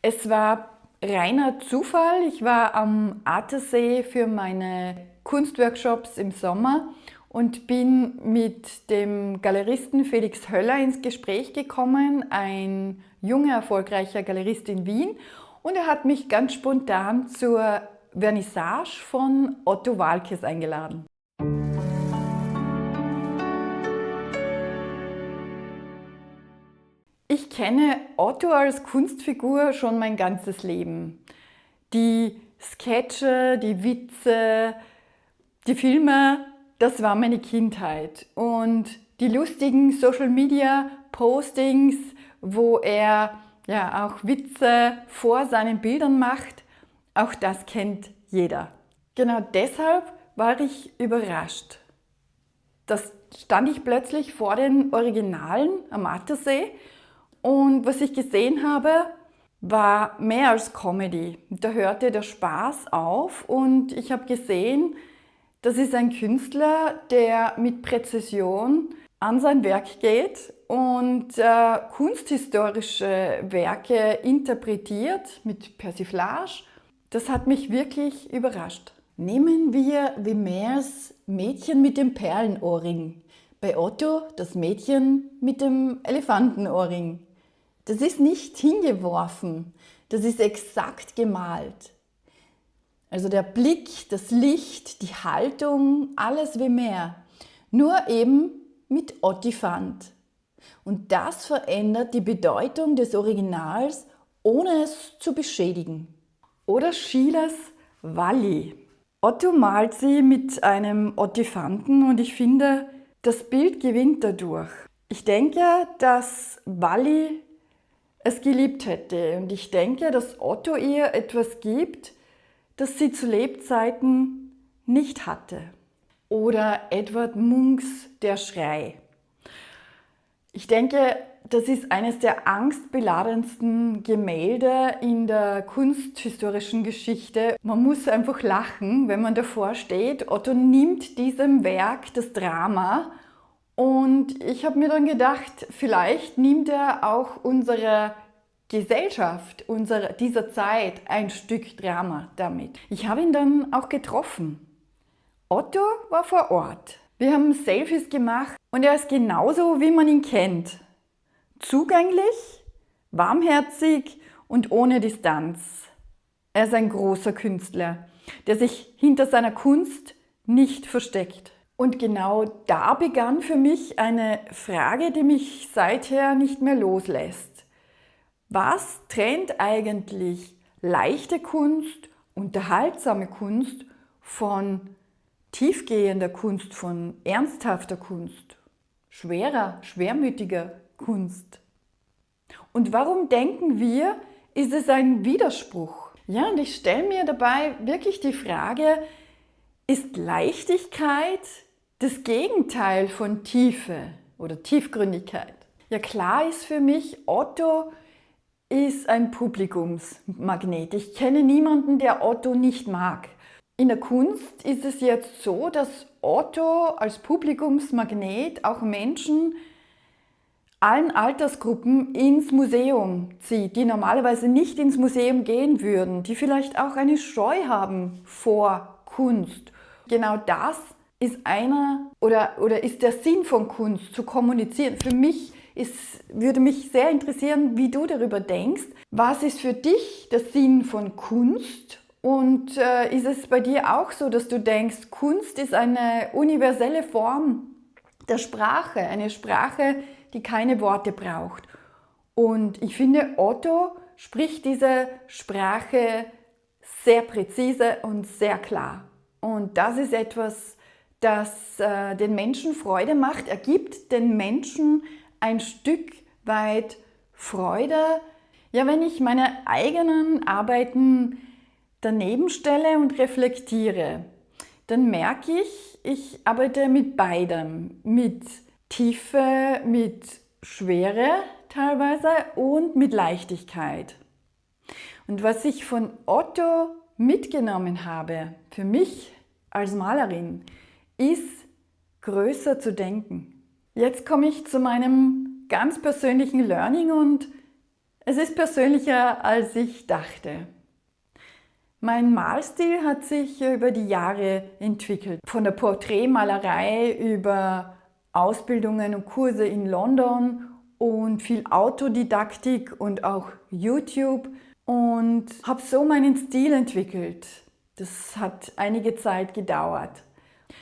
Es war reiner Zufall. Ich war am Attersee für meine Kunstworkshops im Sommer und bin mit dem Galeristen Felix Höller ins Gespräch gekommen, ein junger, erfolgreicher Galerist in Wien. Und er hat mich ganz spontan zur Vernissage von Otto Waalkes eingeladen. Ich kenne Otto als Kunstfigur schon mein ganzes Leben. Die Sketche, die Witze, die Filme, das war meine Kindheit. Und die lustigen Social-Media-Postings, wo er ja auch Witze vor seinen Bildern macht, auch das kennt jeder. Genau deshalb war ich überrascht. Da stand ich plötzlich vor den Originalen am Attersee und was ich gesehen habe, war mehr als Comedy. Da hörte der Spaß auf und ich habe gesehen, das ist ein Künstler, der mit Präzision an sein Werk geht und kunsthistorische Werke interpretiert mit Persiflage. Das hat mich wirklich überrascht. Nehmen wir Vermeers Mädchen mit dem Perlenohrring. Bei Otto das Mädchen mit dem Elefantenohrring. Das ist nicht hingeworfen, das ist exakt gemalt. Also der Blick, das Licht, die Haltung, alles Vermeer. Nur eben mit Ottifant. Und das verändert die Bedeutung des Originals, ohne es zu beschädigen. Oder Schielers Walli. Otto malt sie mit einem Ottifanten und ich finde, das Bild gewinnt dadurch. Ich denke, dass Walli es geliebt hätte und ich denke, dass Otto ihr etwas gibt, das sie zu Lebzeiten nicht hatte. Oder Edvard Munchs Der Schrei. Ich denke, das ist eines der angstbeladensten Gemälde in der kunsthistorischen Geschichte. Man muss einfach lachen, wenn man davor steht. Otto nimmt diesem Werk das Drama und ich habe mir dann gedacht, vielleicht nimmt er auch unsere Gesellschaft dieser Zeit ein Stück Drama damit. Ich habe ihn dann auch getroffen. Otto war vor Ort. Wir haben Selfies gemacht und er ist genauso, wie man ihn kennt. Zugänglich, warmherzig und ohne Distanz. Er ist ein großer Künstler, der sich hinter seiner Kunst nicht versteckt. Und genau da begann für mich eine Frage, die mich seither nicht mehr loslässt. Was trennt eigentlich leichte Kunst, unterhaltsame Kunst von tiefgehender Kunst, von ernsthafter Kunst, schwerer, schwermütiger Kunst? Und warum denken wir, ist es ein Widerspruch? Ja, und ich stelle mir dabei wirklich die Frage, ist Leichtigkeit das Gegenteil von Tiefe oder Tiefgründigkeit? Ja, klar ist für mich, Otto ist ein Publikumsmagnet. Ich kenne niemanden, der Otto nicht mag. In der Kunst ist es jetzt so, dass Otto als Publikumsmagnet auch Menschen allen Altersgruppen ins Museum zieht, die normalerweise nicht ins Museum gehen würden, die vielleicht auch eine Scheu haben vor Kunst. Genau das ist ist der Sinn von Kunst, zu kommunizieren. Für mich würde mich sehr interessieren, wie du darüber denkst. Was ist für dich der Sinn von Kunst? Und ist es bei dir auch so, dass du denkst, Kunst ist eine universelle Form der Sprache, eine Sprache, die keine Worte braucht? Und ich finde, Otto spricht diese Sprache sehr präzise und sehr klar. Und das ist etwas, das den Menschen Freude macht. Er gibt den Menschen ein Stück weit Freude. Ja, wenn ich meine eigenen Arbeiten daneben stelle und reflektiere, dann merke ich, ich arbeite mit beidem. Mit Tiefe, mit Schwere teilweise und mit Leichtigkeit. Und was ich von Otto mitgenommen habe, für mich als Malerin, ist größer zu denken. Jetzt komme ich zu meinem ganz persönlichen Learning und Es ist persönlicher, als ich dachte. Mein Malstil hat sich über die Jahre entwickelt. Von der Porträtmalerei über Ausbildungen und Kurse in London und viel Autodidaktik und auch YouTube und habe so meinen Stil entwickelt. Das hat einige Zeit gedauert.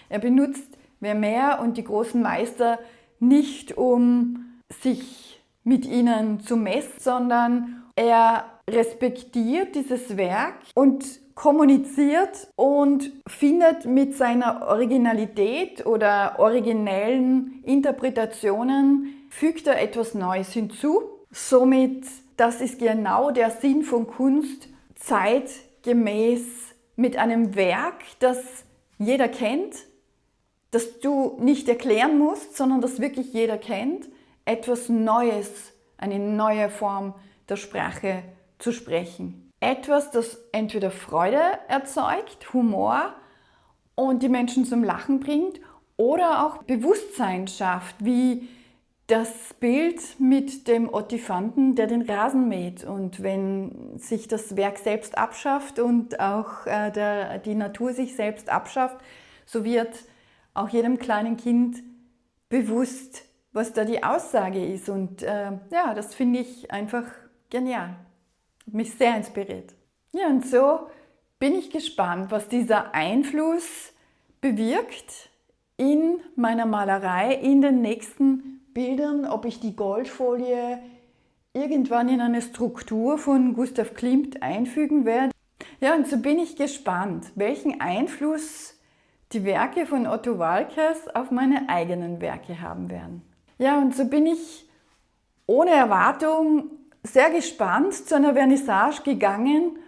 Er benutzt Vermeer und die großen Meister nicht, um sich mit ihnen zu messen, sondern er respektiert dieses Werk und kommuniziert und findet mit seiner Originalität oder originellen Interpretationen, fügt er etwas Neues hinzu. Somit, das ist genau der Sinn von Kunst, zeitgemäß mit einem Werk, das jeder kennt, das du nicht erklären musst, sondern das wirklich jeder kennt, etwas Neues, eine neue Form der Sprache zu sprechen. Etwas, das entweder Freude erzeugt, Humor und die Menschen zum Lachen bringt oder auch Bewusstsein schafft, wie das Bild mit dem Ottifanten, der den Rasen mäht. Und wenn sich das Werk selbst abschafft und auch die Natur sich selbst abschafft, so wird auch jedem kleinen Kind bewusst, was da die Aussage ist. Und ja, das finde ich einfach genial. Hat mich sehr inspiriert. Ja, und so bin ich gespannt, was dieser Einfluss bewirkt in meiner Malerei, in den nächsten Bildern, ob ich die Goldfolie irgendwann in eine Struktur von Gustav Klimt einfügen werde. Ja, und so bin ich gespannt, welchen Einfluss die Werke von Otto Walkes auf meine eigenen Werke haben werden. Ja, und so bin ich ohne Erwartung sehr gespannt zu einer Vernissage gegangen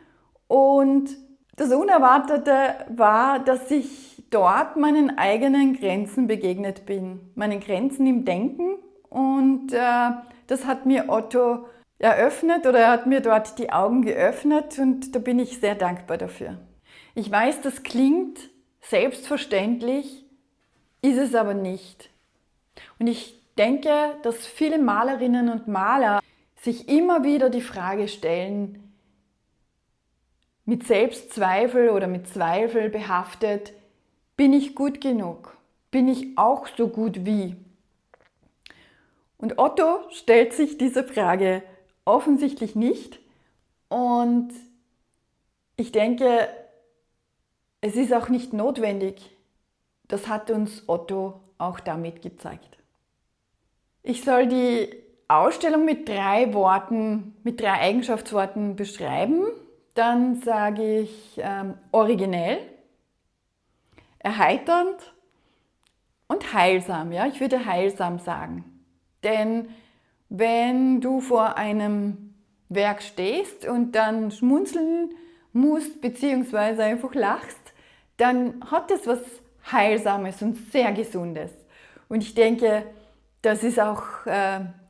und das Unerwartete war, dass ich dort meinen eigenen Grenzen begegnet bin, meinen Grenzen im Denken und das hat mir Otto eröffnet oder er hat mir dort die Augen geöffnet und da bin ich sehr dankbar dafür. Ich weiß, das klingt selbstverständlich, ist es aber nicht. Und ich denke, dass viele Malerinnen und Maler sich immer wieder die Frage stellen, mit Selbstzweifel oder mit Zweifel behaftet, bin ich gut genug? Bin ich auch so gut wie? Und Otto stellt sich diese Frage offensichtlich nicht und ich denke, es ist auch nicht notwendig. Das hat uns Otto auch damit gezeigt. Ich soll die Ausstellung mit 3 Worten, mit 3 Eigenschaftsworten beschreiben. Dann sage ich originell, erheiternd und heilsam. Ja? Ich würde heilsam sagen. Denn wenn du vor einem Werk stehst und dann schmunzeln musst bzw. einfach lachst, dann hat es was Heilsames und sehr Gesundes. Und ich denke, das ist auch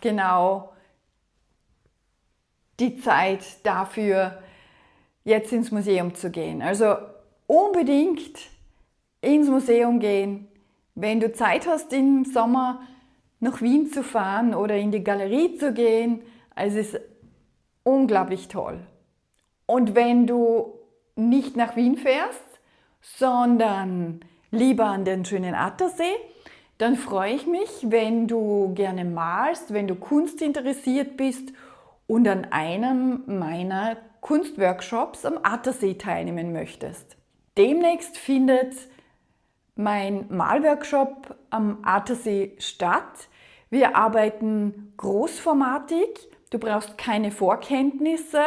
genau die Zeit dafür, jetzt ins Museum zu gehen. Also unbedingt ins Museum gehen. Wenn du Zeit hast, im Sommer nach Wien zu fahren oder in die Galerie zu gehen, also es ist unglaublich toll. Und wenn du nicht nach Wien fährst, sondern lieber an den schönen Attersee, dann freue ich mich, wenn du gerne malst, wenn du Kunst interessiert bist und an einem meiner Kunstworkshops am Attersee teilnehmen möchtest. Demnächst findet mein Malworkshop am Attersee statt. Wir arbeiten großformatig, du brauchst keine Vorkenntnisse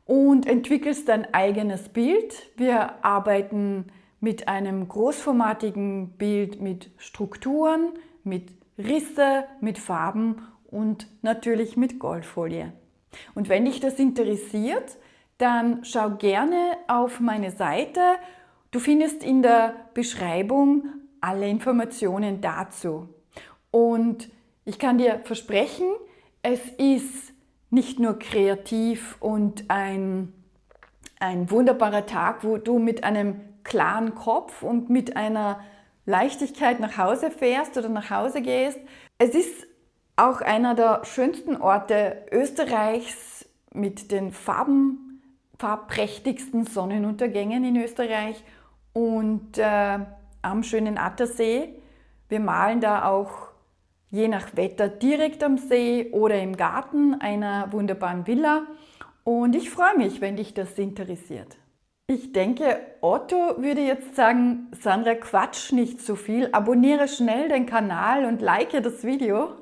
und entwickelst dein eigenes Bild. Wir arbeiten mit einem großformatigen Bild mit Strukturen, mit Risse, mit Farben und natürlich mit Goldfolie. Und wenn dich das interessiert, dann schau gerne auf meine Seite. Du findest in der Beschreibung alle Informationen dazu. Und ich kann dir versprechen, es ist nicht nur kreativ und ein wunderbarer Tag, wo du mit einem klaren Kopf und mit einer Leichtigkeit nach Hause fährst oder nach Hause gehst. Es ist auch einer der schönsten Orte Österreichs mit den farbprächtigsten Sonnenuntergängen in Österreich und am schönen Attersee. Wir malen da auch je nach Wetter direkt am See oder im Garten einer wunderbaren Villa. Und ich freue mich, wenn dich das interessiert. Ich denke, Otto würde jetzt sagen, Sandra, quatsch nicht so viel, abonniere schnell den Kanal und like das Video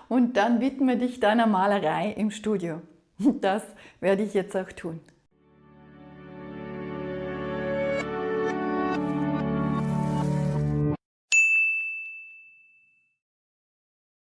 und dann widme dich deiner Malerei im Studio. Das werde ich jetzt auch tun.